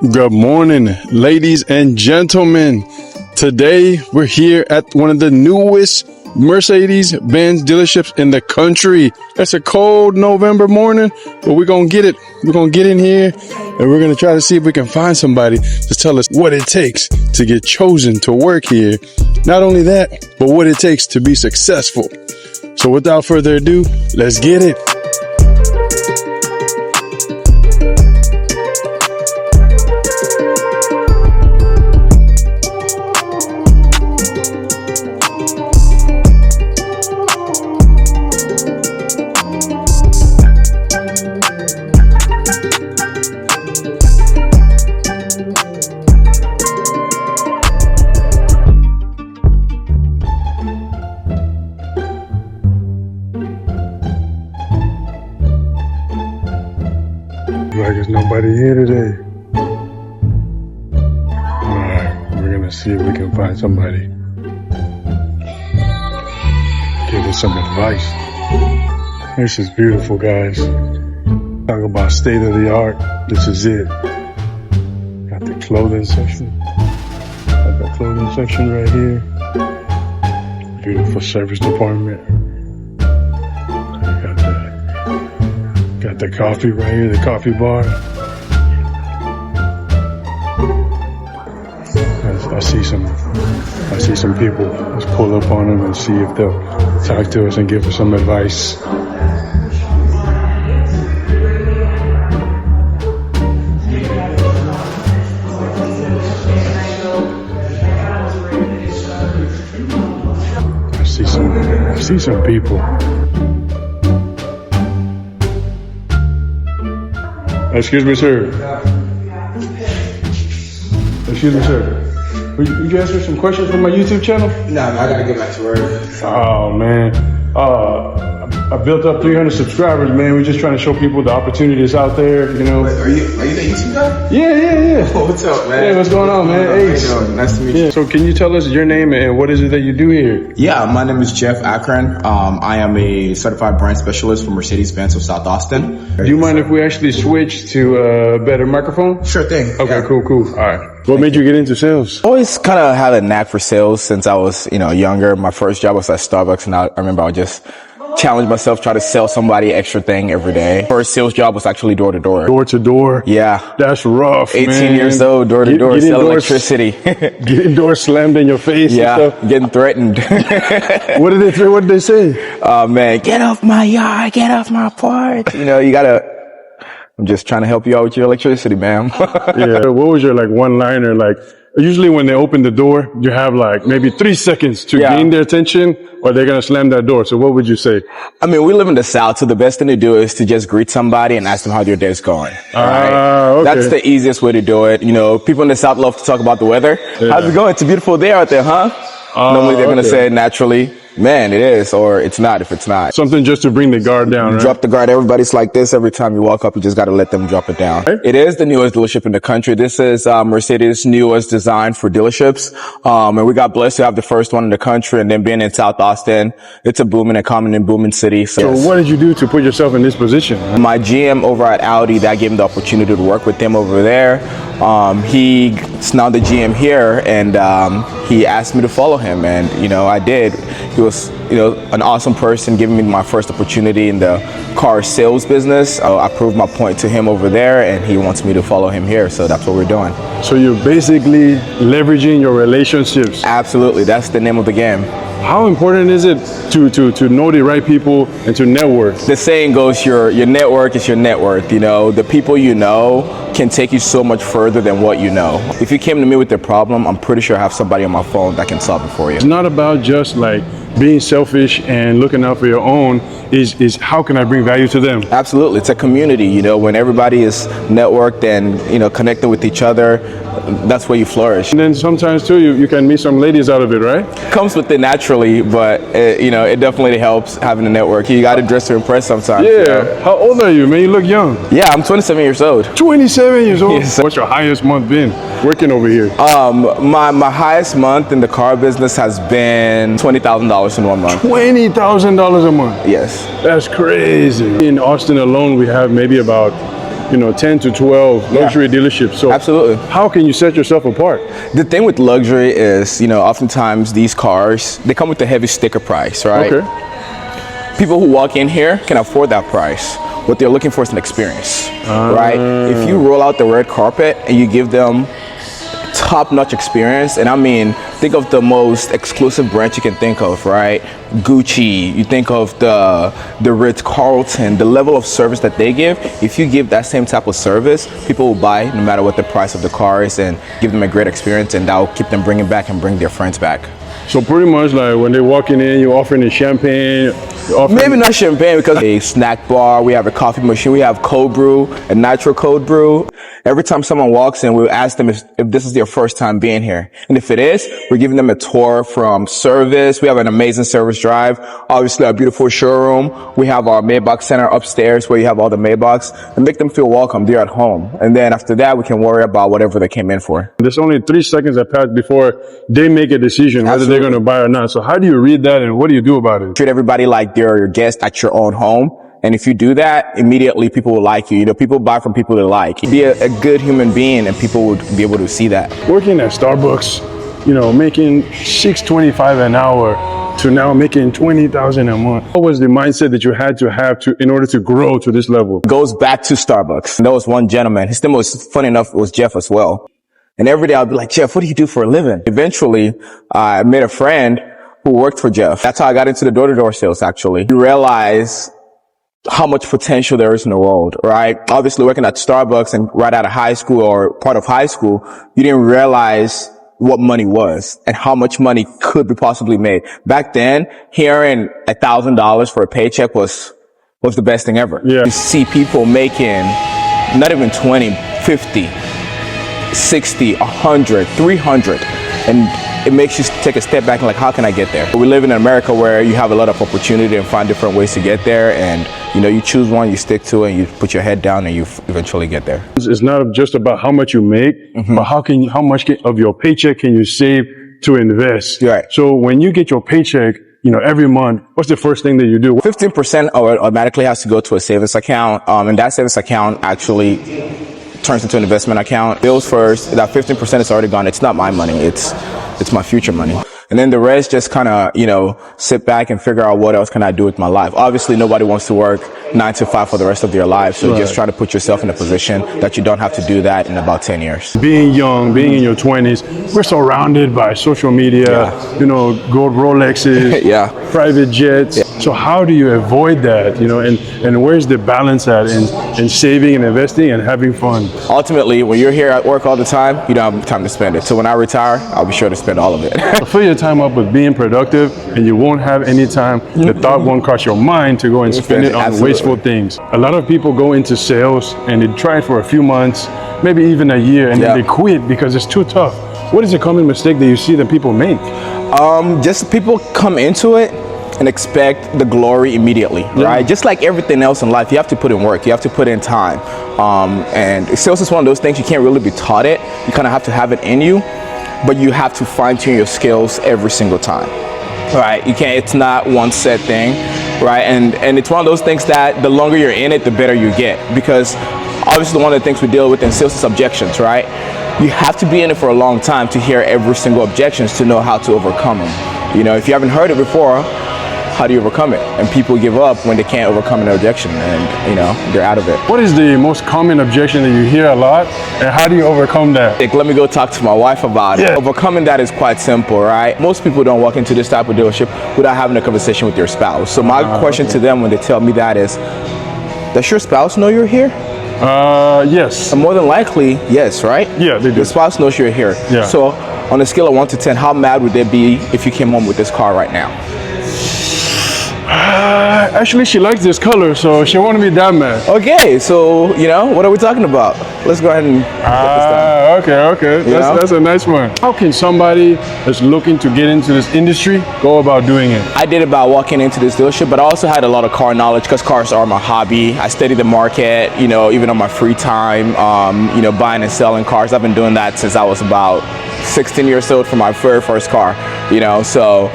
Good morning, ladies and gentlemen. Today we're here at one of the newest Mercedes-Benz dealerships in the country. It's a cold November morning, but we're gonna get it. We're gonna get in here and we're gonna try to see if we can find somebody to tell us what it takes to get chosen to work here. Not only that, but what it takes to be successful. So without further ado, let's get it. Like there's nobody here today. Alright, we're gonna see if we can find somebody. Give us some advice. This is beautiful, guys. Talk about state of the art. This is it. Got the clothing section. Got the clothing section right here. Beautiful service department. Got the coffee right here, the coffee bar. I see some people. Let's pull up on them and see if they'll talk to us and give us some advice. I see some people. Excuse me, sir. Excuse me, sir. Would you answer some questions from my YouTube channel? No, I gotta get back to work. Oh, man. I built up 300 subscribers, man. We're just trying to show people the opportunities out there, you know. Wait, are you the YouTube guy? Yeah. Oh, what's up, man? Hey, what's going on, man? Ace. How you doing? Nice to meet you. So can you tell us your name and what is it that you do here? Yeah, my name is Jeff Akron. I am a certified brand specialist for Mercedes-Benz of South Austin. Do you mind if we actually switch to a better microphone? Sure thing. Okay, Yeah. cool. All right. What made you get into sales? Always kind of had a knack for sales since I was, younger. My first job was at Starbucks, and I remember I would just challenge myself, try to sell somebody extra thing every day. First sales job was actually door to door. Door to door? Yeah. That's rough, 18 man. years old, door to door, selling electricity. Getting doors slammed in your face and Yeah, stuff. getting threatened. What did they say? Oh man, get off my yard, get off my porch. I'm just trying to help you out with your electricity, ma'am. Yeah. What was your one-liner? Usually when they open the door, you have maybe 3 seconds to gain their attention or they're going to slam that door. So what would you say? I mean, we live in the South, so the best thing to do is to just greet somebody and ask them how their day's going. Right? Okay. That's the easiest way to do it. People in the South love to talk about the weather. Yeah. How's it going? It's a beautiful day out there, huh? Normally they're going to say naturally, man, it is, or it's not if it's not. Something just to bring the guard down, right? Drop the guard. Everybody's like this. Every time you walk up, you just got to let them drop it down. Okay. It is the newest dealership in the country. This is Mercedes' newest design for dealerships. And we got blessed to have the first one in the country. And then being in South Austin, it's a booming economy and booming city. So what did you do to put yourself in this position? My GM over at Audi, that gave him the opportunity to work with him over there. He's now the GM here, and he asked me to follow him, and I did. He was an awesome person, giving me my first opportunity in the car sales business. I proved my point to him over there, and he wants me to follow him here, so that's what we're doing. So you're basically leveraging your relationships. Absolutely, that's the name of the game. How important is it to know the right people and to network? The saying goes, your network is your net worth. The people you know can take you so much further than what you know. If you came to me with a problem, I'm pretty sure I have somebody on my phone that can solve it for you. It's not about just being selfish and looking out for your own. Is how can I bring value to them? Absolutely, it's a community. When everybody is networked and connected with each other, that's where you flourish. And then sometimes too, you can meet some ladies out of it, right? Comes with it naturally, but it definitely helps having a network. You got to dress to impress sometimes. Yeah. How old are you, man? You look young. Yeah, I'm 27 years old. 27 years old. Yes. What's your highest month been working over here? My highest month in the car business has been $20,000 in 1 month. $20,000 a month. Yes. That's crazy. In Austin alone, we have maybe about 10 to 12 luxury dealerships. So Absolutely. how can you set yourself apart? The thing with luxury is, oftentimes these cars, they come with a heavy sticker price, right? Okay. People who walk in here can afford that price. What they're looking for is an experience, right? If you roll out the red carpet and you give them top-notch experience, and I mean, think of the most exclusive brands you can think of, right? Gucci, you think of the Ritz-Carlton, the level of service that they give. If you give that same type of service, people will buy no matter what the price of the car is, and give them a great experience, and that will keep them bringing back and bring their friends back. So pretty much like when they're walking in, you're offering a champagne. Maybe not champagne, because a snack bar, we have a coffee machine, we have cold brew, a nitro cold brew. Every time someone walks in, we'll ask them if this is their first time being here. And if it is, we're giving them a tour from service. We have an amazing service drive. Obviously, a beautiful showroom. We have our Maybach Center upstairs where you have all the Maybachs, and make them feel welcome. They're at home. And then after that, we can worry about whatever they came in for. There's only 3 seconds that pass before they make a decision whether they're going to buy or not. So how do you read that, and what do you do about it? Treat everybody like they're your guest at your own home. And if you do that, immediately people will like you. People buy from people they like. Be a good human being, and people would be able to see that. Working at Starbucks, making $6.25 an hour to now making $20,000 a month. What was the mindset that you had to have in order to grow to this level? It goes back to Starbucks. There was one gentleman. His name was, funny enough, it was Jeff as well. And every day I'd be like, Jeff, what do you do for a living? Eventually, I met a friend who worked for Jeff. That's how I got into the door-to-door sales, actually. You realize how much potential there is in the world, right? Obviously, working at Starbucks and right out of high school or part of high school, you didn't realize what money was and how much money could be possibly made. Back then, hearing $1,000 for a paycheck was the best thing ever. Yeah. You see people making not even 20, 50, 60, 100, 300, and it makes you take a step back and like, how can I get there? We live in America where you have a lot of opportunity and find different ways to get there, and you choose one, you stick to it, and you put your head down, and you eventually get there. It's not just about how much you make, but how much of your paycheck can you save to invest? Right. So when you get your paycheck, every month, what's the first thing that you do? 15% automatically has to go to a savings account, and that savings account actually turns into an investment account. Bills first, that 15% is already gone. It's not my money. It's my future money. And then the rest just kind of, sit back and figure out what else can I do with my life. Obviously, nobody wants to work 9 to 5 for the rest of their life. So just try to put yourself in a position that you don't have to do that in about 10 years. Being young, being in your 20s, we're surrounded by social media, gold Rolexes, private jets. Yeah. So how do you avoid that, and where's the balance at in saving and investing and having fun? Ultimately, when you're here at work all the time, you don't have time to spend it. So when I retire, I'll be sure to spend all of it. Fill your time up with being productive, and you won't have any time. The thought won't cross your mind to go and spend it on wasteful things. A lot of people go into sales and they try it for a few months, maybe even a year, and then they quit because it's too tough. What is a common mistake that you see that people make? Just people come into it and expect the glory immediately, right? Just like everything else in life, you have to put in work, you have to put in time. And sales is one of those things you can't really be taught it. You kind of have to have it in you, but you have to fine-tune your skills every single time, right? You can't, it's not one set thing, right? And it's one of those things that the longer you're in it, the better you get, because obviously one of the things we deal with in sales is objections, right? You have to be in it for a long time to hear every single objections to know how to overcome them. If you haven't heard it before, how do you overcome it? And people give up when they can't overcome an objection, and they're out of it. What is the most common objection that you hear a lot, and how do you overcome that? Let me go talk to my wife about it. Overcoming that is quite simple, right? Most people don't walk into this type of dealership without having a conversation with their spouse. So my question to them when they tell me that is, does your spouse know you're here? Yes. And more than likely, yes, right? Yeah, they do. Your spouse knows you're here. Yeah. So on a scale of 1 to 10, how mad would they be if you came home with this car right now? Actually, she likes this color, so she won't be that mad. Okay, so, what are we talking about? Let's go ahead and get this done. Okay. That's a nice one. How can somebody that's looking to get into this industry go about doing it? I did about walking into this dealership, but I also had a lot of car knowledge because cars are my hobby. I study the market, even on my free time, buying and selling cars. I've been doing that since I was about 16 years old for my very first car, so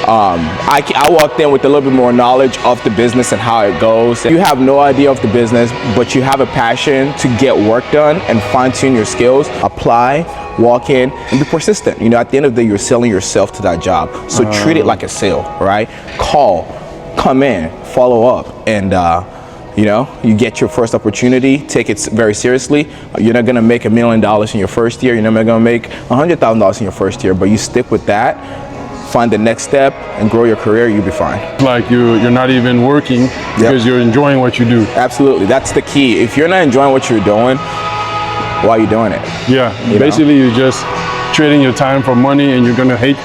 I walked in with a little bit more knowledge of the business and how it goes. You have no idea of the business, but you have a passion to get work done and fine-tune your skills, apply, walk in, and be persistent. You know, at the end of the day, you're selling yourself to that job. So treat it like a sale, right? Call, come in, follow up, and you know, you get your first opportunity, take it very seriously. You're not gonna make $1 million in your first year. You're not gonna make $100,000 in your first year, but you stick with that, find the next step, and grow your career, you'll be fine. Like you're not even working because you're enjoying what you do. Absolutely, that's the key. If you're not enjoying what you're doing, why are you doing it? Yeah, basically you're just trading your time for money, and you're gonna hate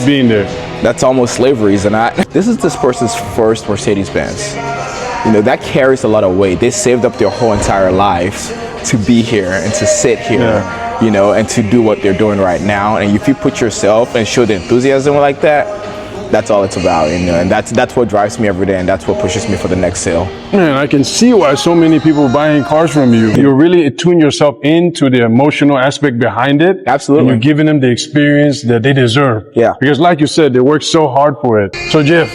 being there. That's almost slavery, isn't it? This is this person's first Mercedes-Benz. You know, that carries a lot of weight. They saved up their whole entire lives to be here and to sit here, you know, and to do what they're doing right now. And if you put yourself and show the enthusiasm like that, that's all it's about, you know, and that's what drives me every day, and that's what pushes me for the next sale. Man, I can see why so many people are buying cars from you. You really tune yourself into the emotional aspect behind it. Absolutely. And you're giving them the experience that they deserve. Yeah. Because like you said, they work so hard for it. So Jeff,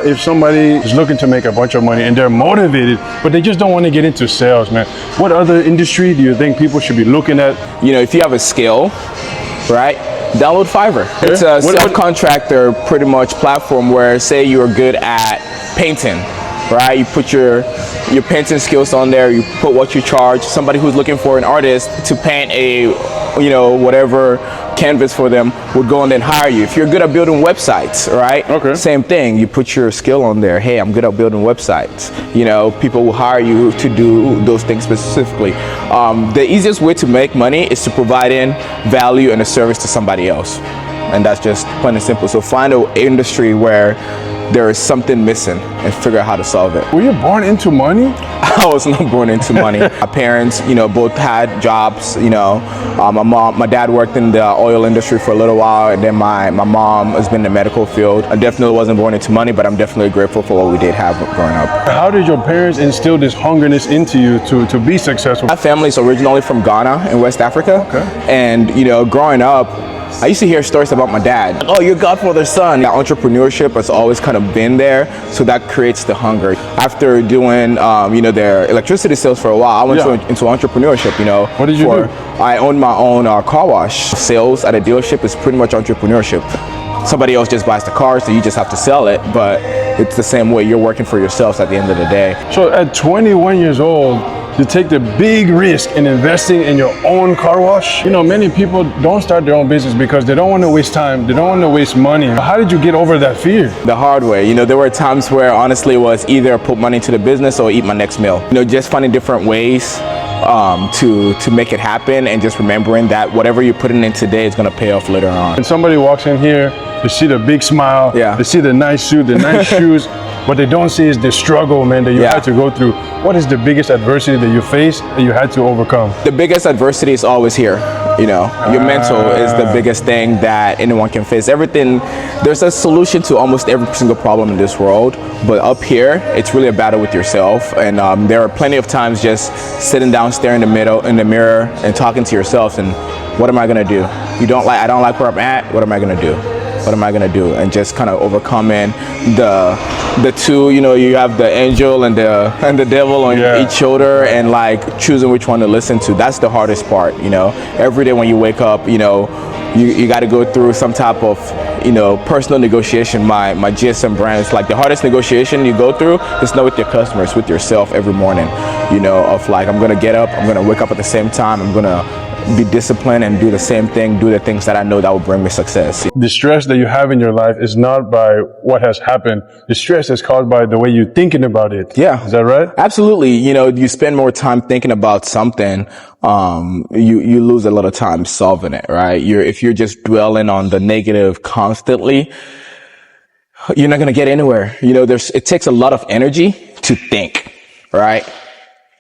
if somebody is looking to make a bunch of money and they're motivated, but they just don't want to get into sales, man, what other industry do you think people should be looking at? You know, if you have a skill, right? Download Fiverr. It's a subcontractor pretty much platform where, say you're good at painting, right? You put your painting skills on there, you put what you charge. Somebody who's looking for an artist to paint a, you know, whatever canvas for them would go and then hire you. If you're good at building websites, right? Okay. Same thing, you put your skill on there. Hey, I'm good at building websites. You know, people will hire you to do those things specifically. The easiest way to make money is to provide in value and a service to somebody else. And that's just plain and simple. So find an industry where there is something missing and figure out how to solve it. Were you born into money? I was not born into money. My parents, you know, both had jobs, you know. My dad worked in the oil industry for a little while, and then my mom has been in the medical field. I definitely wasn't born into money, but I'm definitely grateful for what we did have growing up. How did your parents instill this hungerness into you to be successful? My family is originally from Ghana in West Africa. Okay. And, you know, growing up, I used to hear stories about my dad. Oh, you're Godfather's son. That entrepreneurship has always kind of been there, so that creates the hunger. After doing, you know, their electricity sales for a while, I went into entrepreneurship, you know. What did you do? I owned my own car wash. Sales at a dealership is pretty much entrepreneurship. Somebody else just buys the car, so you just have to sell it, but it's the same way. You're working for yourselves at the end of the day. So at 21 years old, you take the big risk in investing in your own car wash. You know, many people don't start their own business because they don't want to waste time. They don't want to waste money. How did you get over that fear? The hard way. You know, there were times where honestly it was either put money into the business or eat my next meal. You know, just finding different ways to make it happen, and just remembering that whatever you're putting in today is going to pay off later on. When somebody walks in here, they see the big smile, they see the nice suit, the nice shoes, what they don't see is the struggle, man, that you had to go through. What is the biggest adversity that you faced that you had to overcome? The biggest adversity is always here. You know, your mental is the biggest thing that anyone can face. Everything, there's a solution to almost every single problem in this world, but up here, it's really a battle with yourself. And there are plenty of times just sitting down, staring in the mirror, and talking to yourself. And what am I gonna do? I don't like where I'm at. What am I gonna do? What am I gonna do? And just kind of overcoming the two. You know, you have the angel and the devil on each shoulder, and like choosing which one to listen to. That's the hardest part. You know, every day when you wake up, you know, you got to go through some type of, you know, personal negotiation. My GSM brand is like the hardest negotiation you go through is not with your customers, with yourself every morning. You know, of like, I'm gonna get up, I'm gonna wake up at the same time, I'm gonna be disciplined and do the same thing, do the things that I know that will bring me success. The stress that you have in your life is not by what has happened. The stress is caused by the way you're thinking about it. Yeah. Is that right? Absolutely. You know, you spend more time thinking about something, you lose a lot of time solving it, right? If you're just dwelling on the negative constantly, you're not going to get anywhere. You know, it takes a lot of energy to think, right?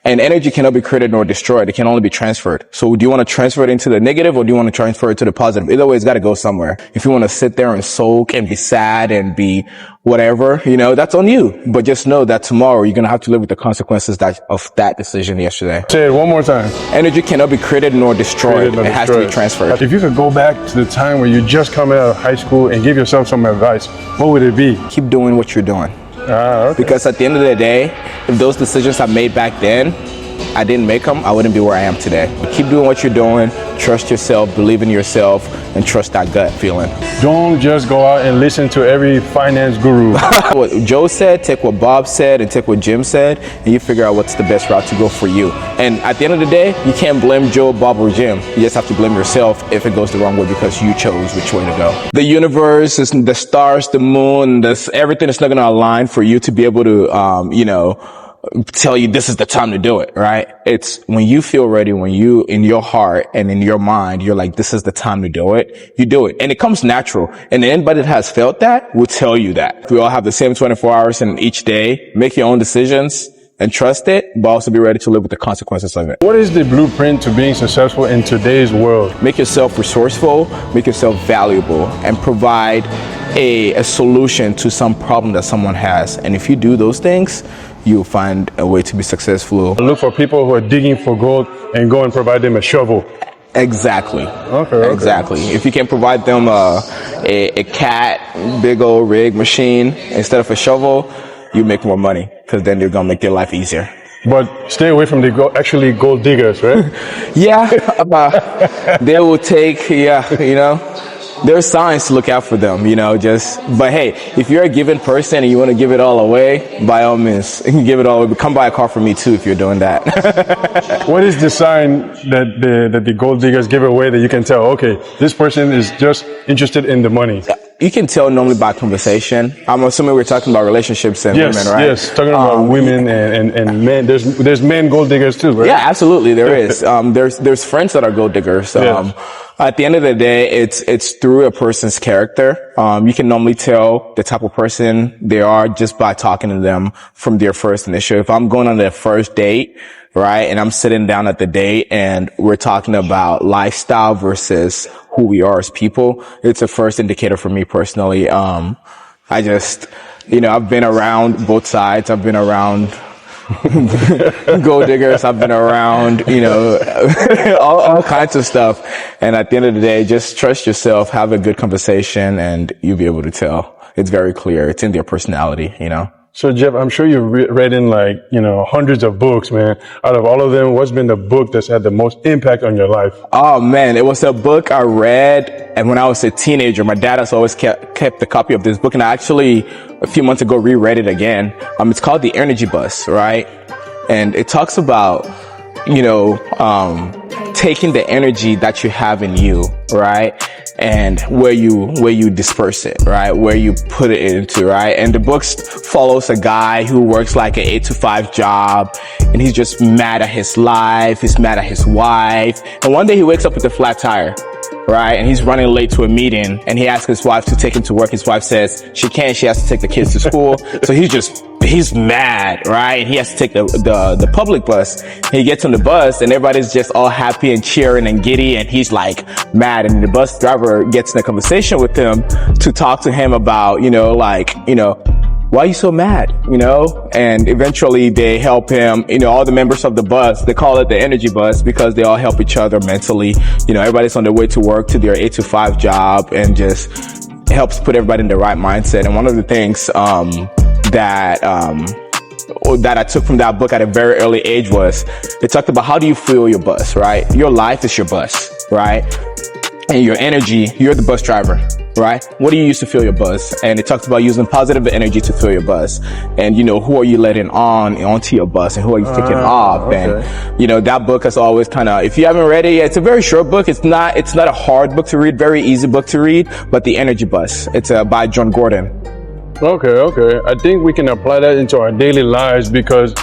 And energy cannot be created nor destroyed. It can only be transferred. So do you want to transfer it into the negative, or do you want to transfer it to the positive? Either way, it's got to go somewhere. If you want to sit there and soak and be sad and be whatever, that's on you. But just know that tomorrow you're going to have to live with the consequences of that decision yesterday. Say it one more time. Energy cannot be created nor destroyed. It has to be transferred. If you could go back to the time where you just come out of high school and give yourself some advice, what would it be? Keep doing what you're doing. Okay. Because at the end of the day, if those decisions I made back then, I didn't make them, I wouldn't be where I am today. Keep doing what you're doing, trust yourself, believe in yourself, and trust that gut feeling. Don't just go out and listen to every finance guru. What Joe said, take what Bob said, and take what Jim said, and you figure out what's the best route to go for you. And at the end of the day, you can't blame Joe, Bob, or Jim. You just have to blame yourself if it goes the wrong way because you chose which way to go. The universe, the stars, the moon, everything is not going to align for you to be able to, tell you this is the time to do it, right? It's when you feel ready, when you, in your heart and in your mind, you're like, this is the time to do it, you do it. And it comes natural. And anybody that has felt that will tell you that. We all have the same 24 hours in each day. Make your own decisions and trust it, but also be ready to live with the consequences of it. What is the blueprint to being successful in today's world? Make yourself resourceful, make yourself valuable, and provide a solution to some problem that someone has. And if you do those things, you'll find a way to be successful. Look for people who are digging for gold and go and provide them a shovel. Exactly. Okay. Exactly. If you can provide them a cat, big old rig machine instead of a shovel, you make more money because then you're going to make their life easier. But stay away from the gold diggers, right? Yeah. They will take, there's signs to look out for them, but hey, if you're a given person and you want to give it all away, by all means, you can give it all away, but come buy a car from me too if you're doing that. What is the sign that the gold diggers give away that you can tell, okay, this person is just interested in the money? You can tell normally by conversation. I'm assuming we're talking about relationships and women, right? Yes, talking about women and men. There's men gold diggers too, right? Yeah, absolutely, there is. There's friends that are gold diggers. At the end of the day, it's through a person's character. You can normally tell the type of person they are just by talking to them from their first initial. If I'm going on their first date, right, and I'm sitting down at the date and we're talking about lifestyle versus who we are as people, it's a first indicator for me personally. I've been around both sides. I've been around gold diggers. I've been around, all kinds of stuff. And at the end of the day, just trust yourself, have a good conversation, and you'll be able to tell. It's very clear. It's in their personality, So Jeff, I'm sure you've read in hundreds of books, man. Out of all of them, what's been the book that's had the most impact on your life? Oh man, it was a book I read, and when I was a teenager, my dad has always kept a copy of this book, and I actually a few months ago reread it again. It's called The Energy Bus, right? And it talks about, taking the energy that you have in you, right? And where you disperse it, right? Where you put it into, right? And the book follows a guy who works like an 8-to-5 job, and he's just mad at his life. He's mad at his wife. And one day he wakes up with a flat tire, right? And he's running late to a meeting, and he asks his wife to take him to work. His wife says she can't. She has to take the kids to school. So he's mad, right? And he has to take the public bus. He gets on the bus and everybody's just all happy and cheering and giddy, and he's like mad. And the bus driver gets in a conversation with him to talk to him about, why are you so mad? And eventually they help him, all the members of the bus, they call it the energy bus because they all help each other mentally. Everybody's on their way to work to their 8-to-5 job, and just helps put everybody in the right mindset. And one of the things, that I took from that book at a very early age was, it talked about how do you fuel your bus, right? Your life is your bus, right? And your energy, you're the bus driver, right? What do you use to fuel your bus? And it talks about using positive energy to fuel your bus. And, who are you letting onto your bus, and who are you taking off? Okay. And, that book has always if you haven't read it yet, it's a very short book. It's not a hard book to read, very easy book to read, but The Energy Bus. It's by John Gordon. Okay. I think we can apply that into our daily lives, because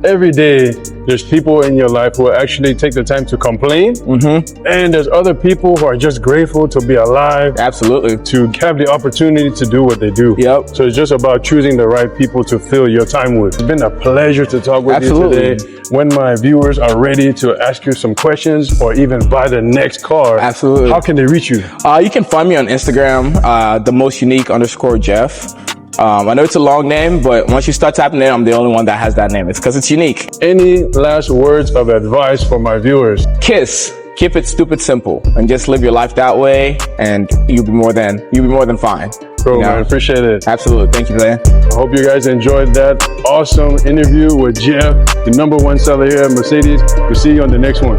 every day There's people in your life who actually take the time to complain. And there's other people who are just grateful to be alive. Absolutely. To have the opportunity to do what they do. Yep. So it's just about choosing the right people to fill your time with. It's been a pleasure to talk with Absolutely. you today. When my viewers are ready to ask you some questions or even buy the next car, Absolutely. how can they reach you? You can find me on Instagram, @themostunique_Jeff. I know it's a long name, but once you start typing it, I'm the only one that has that name. It's because it's unique. Any last words of advice for my viewers? KISS. Keep it stupid simple and just live your life that way, and you'll be more than fine. Bro, man, appreciate it. Absolutely. Thank you, man. I hope you guys enjoyed that awesome interview with Jeff, the #1 seller here at Mercedes. We'll see you on the next one.